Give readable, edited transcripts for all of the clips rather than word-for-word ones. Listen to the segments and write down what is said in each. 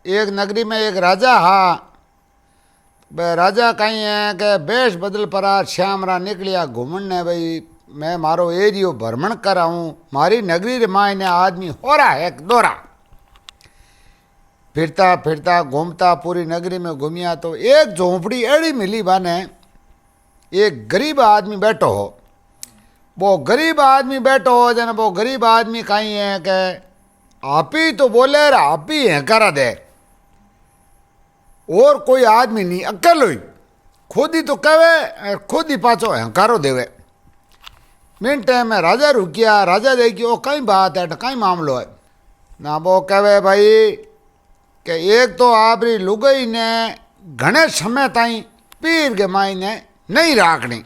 एक नगरी में एक राजा हाँ। राजा कहीं है कि बेश बदल परा श्यामरा निकलिया घूमन ने भाई मैं मारो एरियो भ्रमण कर आऊँ। मारी नगरी रे माँ ने आदमी हो रहा है दोरा। फिरता फिरता घूमता पूरी नगरी में घूमिया तो एक झोंपड़ी एड़ी मिली बाने। एक गरीब आदमी बैठो हो। वो गरीब आदमी बैठो हो जन वो गरीब आदमी कहीं है कि आप ही तो बोले आप ही है करा दे और कोई आदमी नहीं अकेलो ही खुद ही तो कहे खुद ही पाचो हंकारो देवे। मिन टाइम में राजा रुकिया। राजा देखियो कई बात है कई मामलो है ना। वो कहे भाई कि एक तो आपरी लुगई ने घने समय ताई पीर के माई ने नहीं राखनी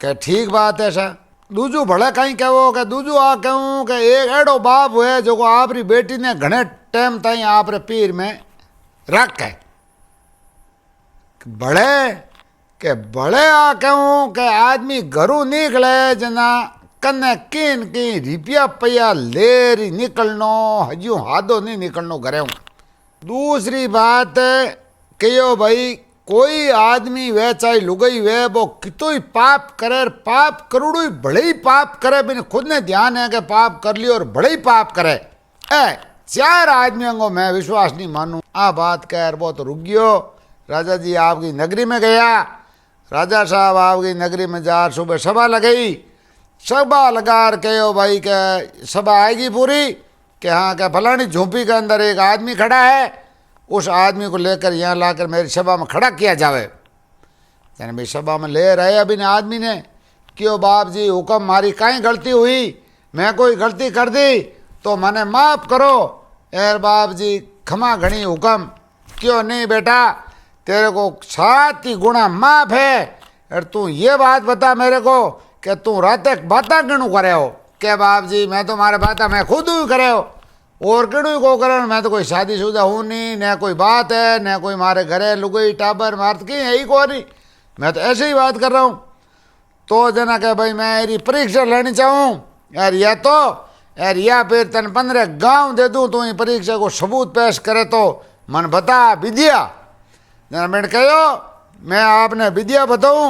के ठीक बात है सा। दूजू भले कहीं कहो कि दूजू आ कहूँ कि एक एड़ो बाप हुए जो आपरी बेटी ने घने टाइम ताई आप रे पीर में रख है बड़े के बड़े आ कहूँ कि आदमी घरू निकले जना कन्ने किन की रुपया पैया लेर निकलनो हजू हादो नहीं निकलनो घरे। दूसरी बात कहो भाई कोई आदमी वे चाहे लुगई वे वो कितो ही पाप करे पाप करोड़ो ही बड़े ही पाप करे बिन खुद ने ध्यान है कि पाप कर लियो और बड़े ही पाप करे। चार आदमियों को मैं विश्वास नहीं मानू। आ बात कह वो तो रुक गयो। राजा जी आपकी नगरी में गया। राजा साहब आपकी नगरी में जा सुबह सभा लगाई। सभा लगा कहो भाई के सभा आएगी पूरी कि हाँ क्या फलानी झोंपड़ी के अंदर एक आदमी खड़ा है उस आदमी को लेकर यहाँ लाकर मेरी सभा में खड़ा किया जावे। यानी भाई सभा में ले रहे अभी ने आदमी ने क्यों बाप जी हुक्म मारी कहीं गलती हुई मैं कोई गलती कर दी तो मने माफ़ करो। यार बाप जी खमा घनी हुक्म क्यों नहीं बेटा तेरे को 7 ही गुना माफ है। और तू ये बात बता मेरे को कि तू रात तक बातें क्यों करे हो। क्या बाप जी मैं तो मारे बातें मैं खुद ही करे हो और क्यों को करे। मैं तो कोई शादीशुदा हूँ नहीं न कोई बात है न कोई मारे घरे लुगई टाबर मारत की यही को नहीं। मैं तो ऐसे ही बात कर रहा हूँ। तो जना कह भाई मैं मेरी परीक्षा लेनी चाहूँ यार या तो यार या फिर तन 15 गाँव दे दूँ तो ये परीक्षा को सबूत पेश करे तो मन बता विद्या। जना मैंने कहो मैं आपने विद्या बताऊँ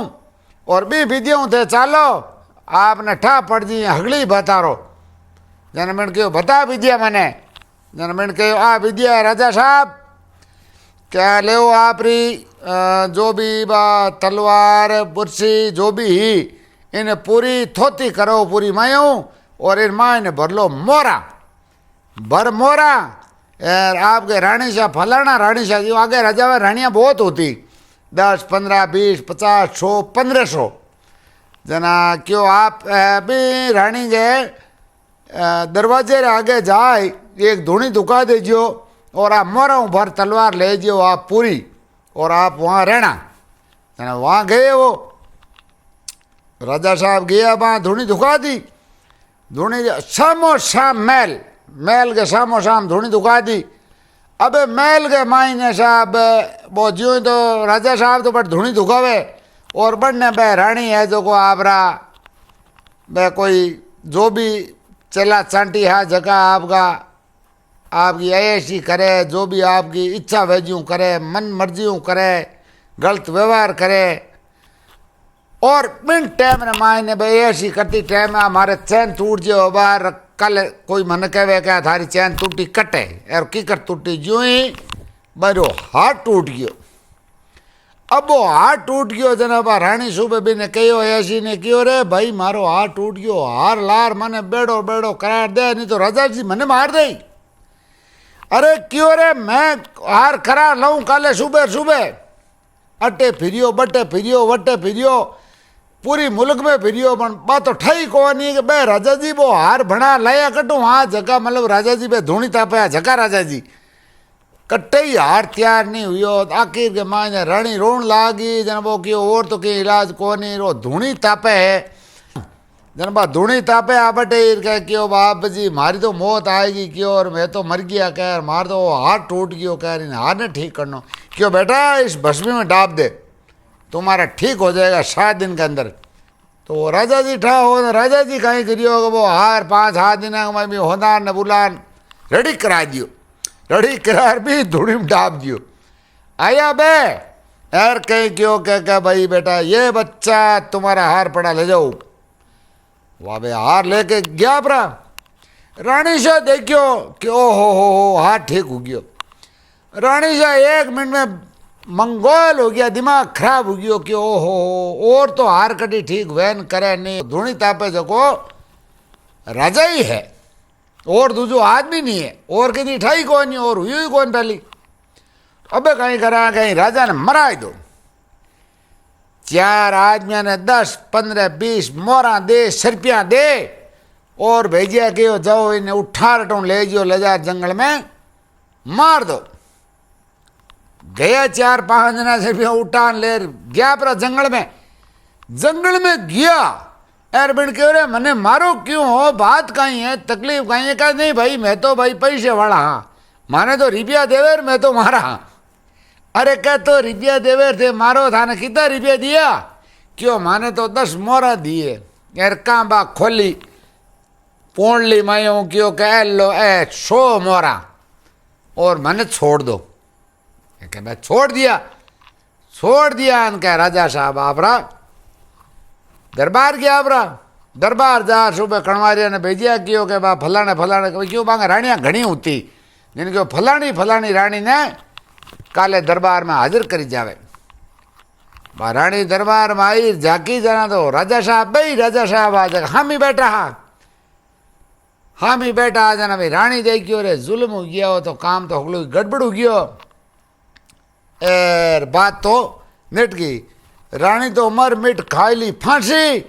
और भी विद्याओं थे चालो आपने ठा पड़ जी हगली बता रो। जना मैंने कहो बता विद्या मैंने। जना मैंने कहो आ विद्या राजा साहब क्या ले आपरी जो भी बा तलवार बुरसी जो भी ही इन्हें पूरी थोती करो पूरी मायूं और इन माँ ने भर लो मोरा भर मोरा। यार आपके रानी शाह फलाना रानी शाह जो आगे राजा में रानियाँ बहुत होती 10 15 20 50 100 1500 जना क्यों आप भी रानी के दरवाजे आगे जाए एक धुनी दुका दीजियो और आप मोरा भर तलवार ले जियो आप पूरी और आप वहाँ रहना। जना वहाँ गए वो राजा साहब गया वहाँ धुनी दुका दी। धुनी सामो शाम महल महल के सामो शाम धुनी दुका दी। अब महल के मायने साहब वो ज्यों तो राजा साहब तो बट धुनी दुखावे और बढ़ने बे रानी है जो को आपरा बे कोई जो भी चला चांटी है जगह आपका आपकी ऐसी करे जो भी आपकी इच्छा वैज्यूँ करे मन मर्जियों करे गलत व्यवहार करे। और बिन टाइम ने मायने भाई ऐसी करती टाइम हमारे चैन टूट जाओ बार कल कोई मन कहे क्या थारी चैन टूटी कटे और कीकर टूटी जो ही मेरो हाथ टूट गयो। अब वो हाथ टूट गयो जनाबा रानी सुबह भी ने कहो ऐसी ने क्यों रे भाई मारो हाथ टूट गयो हार लार मने बेड़ो बेड़ो करार दे नहीं तो राजा जी मने मार दे। अरे क्यों रे मैं हार करा लूँ कल सुबह सुबह अटे फिरियो बटे फिरियो वटे फिरियो पूरी मुल्क में फिरियो बन बात तो ठई को नहीं कि बे राजा जी वो हार भना लाया कटू हाँ जगह मतलब राजा जी बे धूनी तापया जगह राजा जी कट्टे ही हार तैयार नहीं हुई आखिर के माँ रानी रोन लागी जन वो क्यों और तो कहीं इलाज को नहीं रो धूनी तापे है जन बा धूनी तापे आ बटे कह क्यों बाप जी मारी तो मौत आएगी क्यों और मैं तो मर गया कह मार तो हाथ टूट गयो कह हार ने ठीक करना क्यों बेटा इस भस्मी में डाब दे तुम्हारा ठीक हो जाएगा 7 दिन के अंदर। तो राजा जी ठा हो राजा जी कहीं करियो वो हार 5 7 दिन में भी होदार न बुलान रेडी करा दियो। रड़ी करार भी धूड़ी में डाब दियो। आया बे यार कहीं क्यों कह भाई बेटा ये बच्चा तुम्हारा हार पड़ा ले जाओ। वाह बे हार लेके गया परा। रानी शाह देखियो कि ओ हो हार ठीक हो गयो। रानी शाह 1 मिनट में मंगोल हो गया, दिमाग खराब हो गयो कि ओ हो और तो हार कटी ठीक वैन करे नहीं। धूणी तापे जको राजा ही है और दूजो आदमी नहीं है और कितनी ठाई कौन नहीं और हुई कौन पहली। अबे कहीं करा कहीं राजा ने मराई दो। 4 आदमियों ने 10 15 20 मोरा दे सरपियां दे और भेजिया कि जाओ इन्हें उठा रटो ले जो ले जा जंगल में मार दो। गया 4 5 जना सरपियां उठान ले गया पर जंगल में गया। अरबिन क्यों रे मने मारो क्यों हो, बात कहीं है, तकलीफ कहीं है। कहा नहीं भाई मैं तो भाई पैसे वाला हाँ, माने तो रुपया देवेर मैं तो मारा हाँ। अरे कह तो रुपया देवेर थे मारो था ना, कितना रुपया दिया क्यों, माने तो 10 मोरा दिए। यार कहाँ बा खोली पोड़ ली मायूं क्यों कह लो 100 मोरा और मैंने छोड़ दो। क्या मैं छोड़ दिया कह राजा साहब आपरा दरबार गया आपरा दरबार जा सुबह कणवारिया ने भेजिया क्यों के बा फलाने क्यों बांगे रानियाँ घनी होती जिनके फलानी रानी ने काले दरबार में हाजिर करी जावे। बा रानी दरबार में आई जाकी जाना तो राजा साहब आ जाएगा हामी बेटा आ जाना भाई। रानी देखियो रे जुल्म हो गया हो तो काम तो हगलो गड़बड़ हो गयो। एर बात तो निट गई। रानी तो मर मिट खाई ली फांसी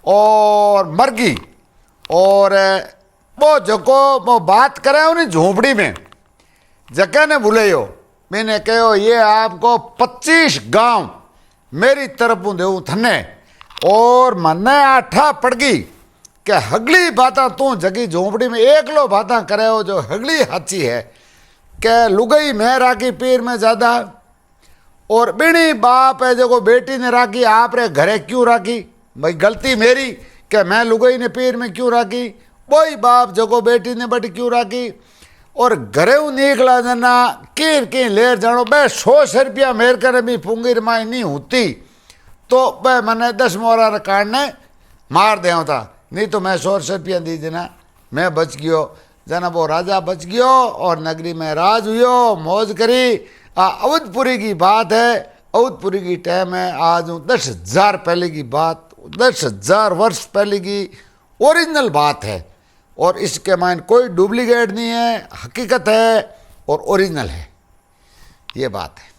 और मर गई। और वो जको वो बात करे उन्हें झोपड़ी में जगह ने बुलायो। मैंने कहो ये आपको 25 गांव मेरी तरफ देऊ थने और मने आठा पड़ गई कि हगली बाता तू जगी झोपड़ी में एकलो बाता करे हो जो हगली हाची है कि लुगई मैं राखी पीर में ज्यादा और बिनी बाप है जो बेटी ने राखी आप रे घरे क्यों राखी। भाई गलती मेरी कि मैं लुगई ने पीर में क्यों राखी, वही बाप जो बेटी ने बटी क्यों राखी। और घरे निकला जना की लेर जानो बे 100 रुपया मेर करे भी पुंगीर माई नहीं होती तो बे मैंने 10 मोरा काटने मार दे था, नहीं तो मैं 100 रुपया दी देना मैं बच गयो। जना वो राजा बच गयो और नगरी में राज हुयो मौज करी। अवधपुरी की बात है, अवधपुरी की टाइम है आज 10,000 पहले की बात, 10,000 वर्ष पहले की ओरिजिनल बात है और इसके मायने कोई डुप्लीकेट नहीं है, हकीकत है और ओरिजिनल है, ये बात है।